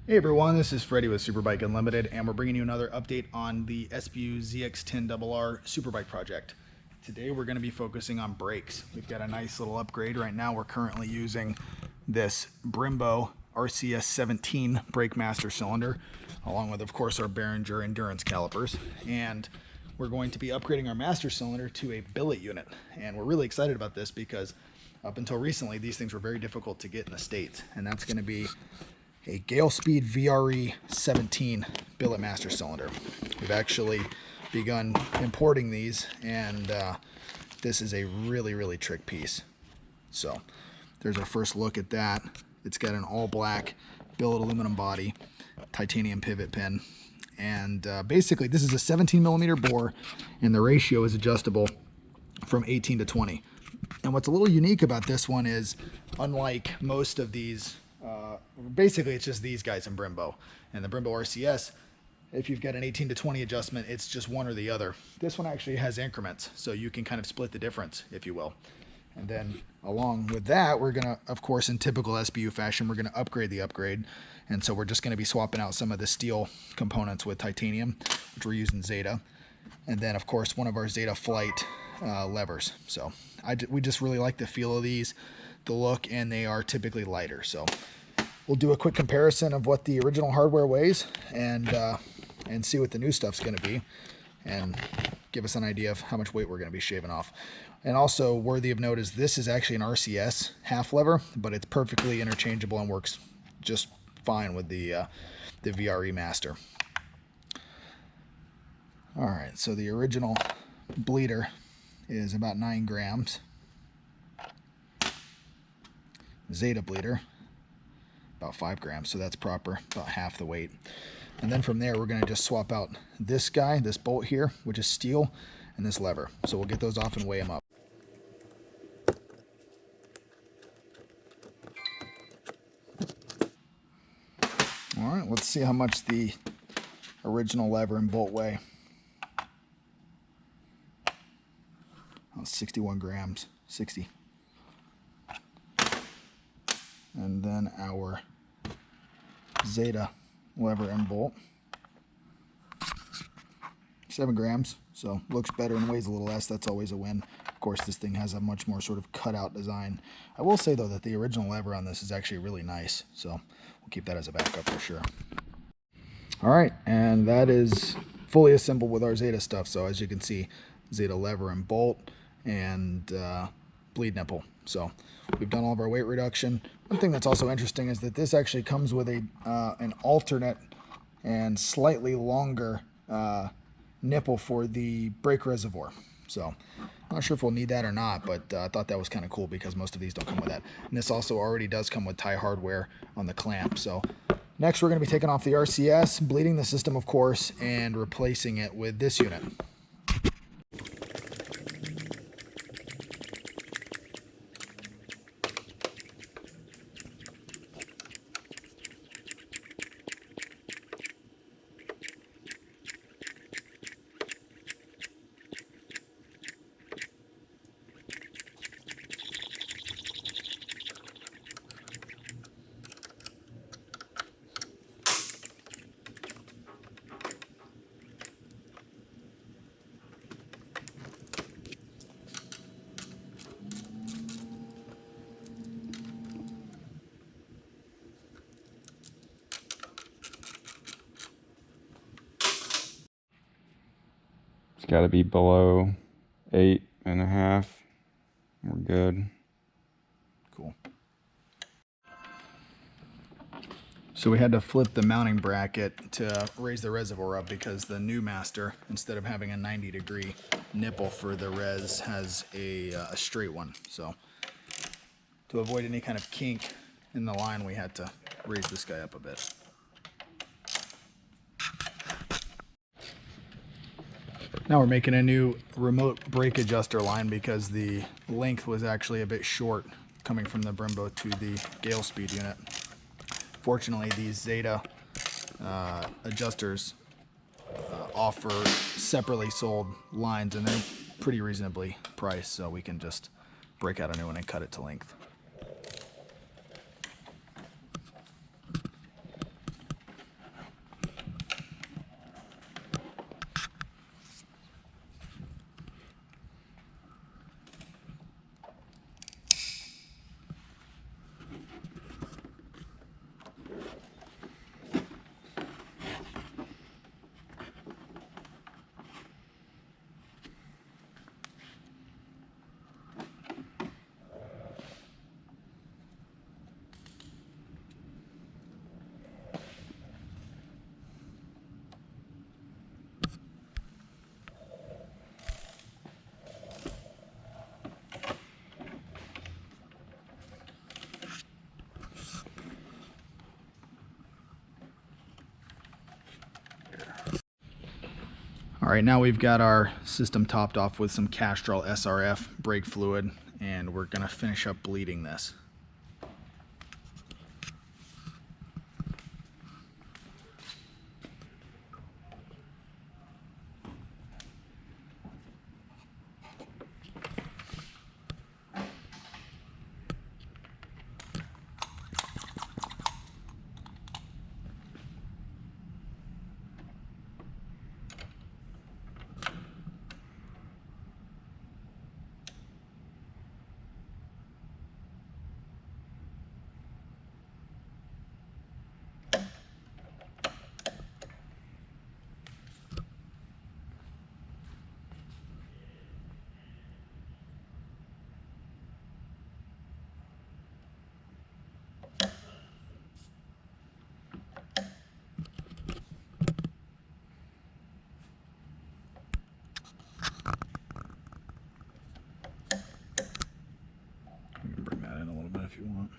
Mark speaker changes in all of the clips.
Speaker 1: Hey everyone, this is Freddie with Superbike Unlimited, and we're bringing you another update on the SBU ZX10RR Superbike project. Today we're going to be focusing on brakes. We've got a nice little upgrade. Right now we're currently using this Brembo RCS 17 brake master cylinder, along with of course our Behringer endurance calipers, and we're going to be upgrading our master cylinder to a billet unit. And we're really excited about this because up until recently these things were very difficult to get in the States, and that's going to be a Galespeed VRE 17 billet master cylinder. We've actually begun importing these, and this is a really trick piece. So there's our first look at that. It's got an all black billet aluminum body, titanium pivot pin, and basically this is a 17 millimeter bore, and the ratio is adjustable from 18 to 20. And what's a little unique about this one is, unlike most of these, basically it's just these guys in Brembo, and the Brembo RCS, if you've got an 18 to 20 adjustment, it's just one or the other. This one actually has increments, so you can kind of split the difference, if you will. And then along with that, we're gonna, of course, in typical SBU fashion, we're gonna upgrade the upgrade. And so we're just gonna be swapping out some of the steel components with titanium, which we're using Zeta. And then of course, one of our Zeta Flight levers. So we just really like the feel of these, the look, and they are typically lighter. So we'll do a quick comparison of what the original hardware weighs and see what the new stuff's going to be, and give us an idea of how much weight we're going to be shaving off. And also worthy of note is this is actually an RCS half lever, but it's perfectly interchangeable and works just fine with the VRE Master. All right, so the original bleeder is about 9 grams. Zeta bleeder, about 5 grams, so that's proper, about half the weight. And then from there, we're going to just swap out this guy, this bolt here, which is steel, and this lever. So we'll get those off and weigh them up. All right, let's see how much the original lever and bolt weigh. 61 grams, 60. And then our Zeta lever and bolt, 7 grams, so looks better and weighs a little less. That's always a win. Of course, this thing has a much more sort of cutout design. I will say though that the original lever on this is actually really nice, so we'll keep that as a backup for sure. All right, and that is fully assembled with our Zeta stuff. So as you can see, Zeta lever and bolt, and bleed nipple. So we've done all of our weight reduction. One thing that's also interesting is that this actually comes with a an alternate and slightly longer nipple for the brake reservoir. So I'm not sure if we'll need that or not, but I thought that was kind of cool because most of these don't come with that. And this also already does come with tie hardware on the clamp. So next we're going to be taking off the RCS, bleeding the system of course, and replacing it with this unit.
Speaker 2: It's got to be below 8.5. We're good.
Speaker 1: Cool. So we had to flip the mounting bracket to raise the reservoir up because the new Master, instead of having a 90-degree nipple for the res, has a straight one. So to avoid any kind of kink in the line, we had to raise this guy up a bit. Now we're making a new remote brake adjuster line because the length was actually a bit short coming from the Brembo to the Galespeed unit. Fortunately, these Zeta adjusters offer separately sold lines, and they're pretty reasonably priced, so we can just break out a new one and cut it to length. All right, now we've got our system topped off with some Castrol SRF brake fluid, and we're gonna finish up bleeding this. You can bring that in a little bit if you want.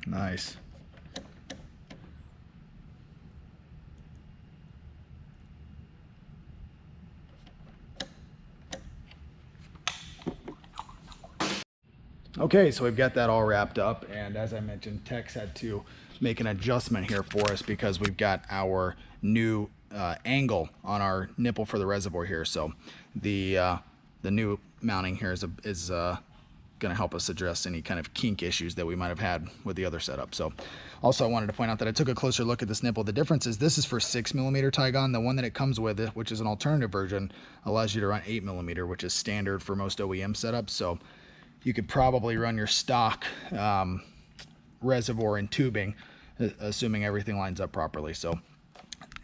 Speaker 1: Nice. Okay, so we've got that all wrapped up, and as I mentioned, Tex had to make an adjustment here for us because we've got our new angle on our nipple for the reservoir here. So the new mounting here is going to help us address any kind of kink issues that we might have had with the other setup. So also I wanted to point out that I took a closer look at this nipple. The difference is this is for 6mm Tygon. The one that it comes with, which is an alternative version, allows you to run 8mm, which is standard for most OEM setups. So you could probably run your stock reservoir and tubing, assuming everything lines up properly. So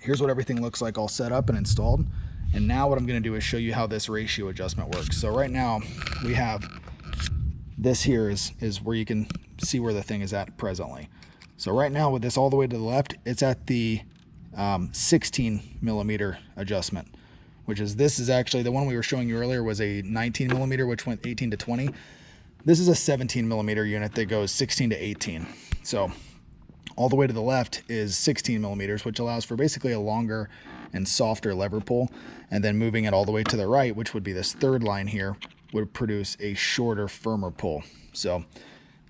Speaker 1: here's what everything looks like all set up and installed. And now what I'm going to do is show you how this ratio adjustment works. So right now we have this here is where you can see where the thing is at presently. So right now with this all the way to the left, it's at the 16mm adjustment, which is, this is actually the one we were showing you earlier was a 19mm, which went 18 to 20. This is a 17mm unit that goes 16 to 18. So all the way to the left is 16mm, which allows for basically a longer and softer lever pull. And then moving it all the way to the right, which would be this third line here, would produce a shorter, firmer pull. So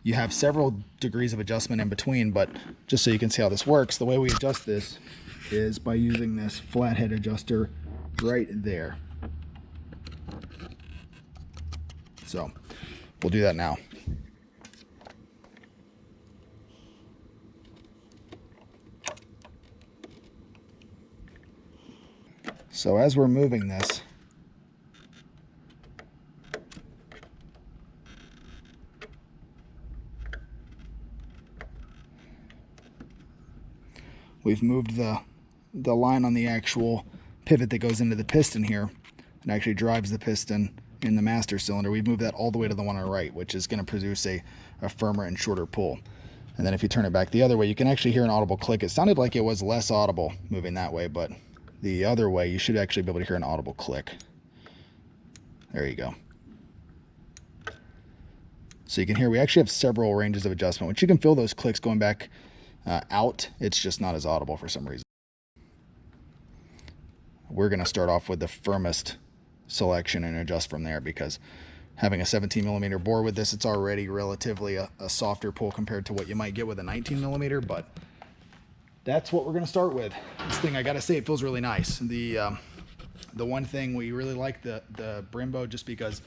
Speaker 1: you have several degrees of adjustment in between, but just so you can see how this works, the way we adjust this is by using this flathead adjuster right there. So we'll do that now. So as we're moving this, we've moved the line on the actual pivot that goes into the piston here and actually drives the piston in the master cylinder. We've moved that all the way to the one on the right, which is going to produce a firmer and shorter pull. And then if you turn it back the other way, you can actually hear an audible click. It sounded like it was less audible moving that way, but the other way, you should actually be able to hear an audible click. There you go. So you can hear we actually have several ranges of adjustment, which you can feel those clicks going back out. It's just not as audible for some reason. We're going to start off with the firmest selection and adjust from there, because having a 17mm bore with this, it's already relatively a softer pull compared to what you might get with a 19mm, but that's what we're going to start with. This thing, I got to say, it feels really nice. The one thing we really like the Brembo, just because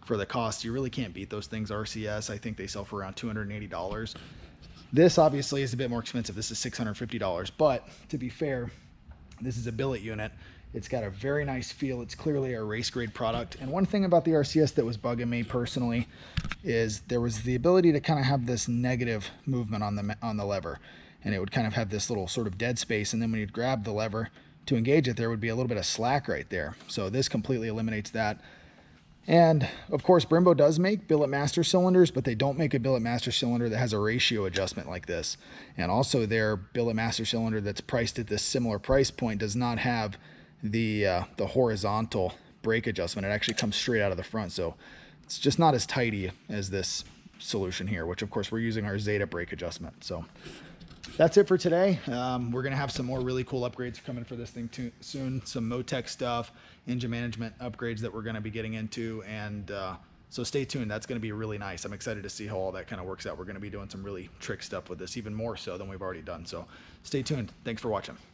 Speaker 1: for the cost, you really can't beat those things. RCS, I think they sell for around $280. This obviously is a bit more expensive. This is $650, but to be fair, this is a billet unit. It's got a very nice feel. It's clearly a race grade product. And one thing about the RCS that was bugging me personally is there was the ability to kind of have this negative movement on the lever, and it would kind of have this little sort of dead space. And then when you'd grab the lever to engage it, there would be a little bit of slack right there. So this completely eliminates that. And of course, Brembo does make billet master cylinders, but they don't make a billet master cylinder that has a ratio adjustment like this. And also their billet master cylinder that's priced at this similar price point does not have the horizontal brake adjustment. It actually comes straight out of the front, so it's just not as tidy as this solution here, which of course we're using our Zeta brake adjustment. So that's it for today. We're gonna have some more really cool upgrades coming for this thing too, soon. Some Motec stuff, engine management upgrades that we're gonna be getting into, and so stay tuned. That's gonna be really nice. I'm excited to see how all that kind of works out. We're gonna be doing some really trick stuff with this, even more so than we've already done. So stay tuned. Thanks for watching.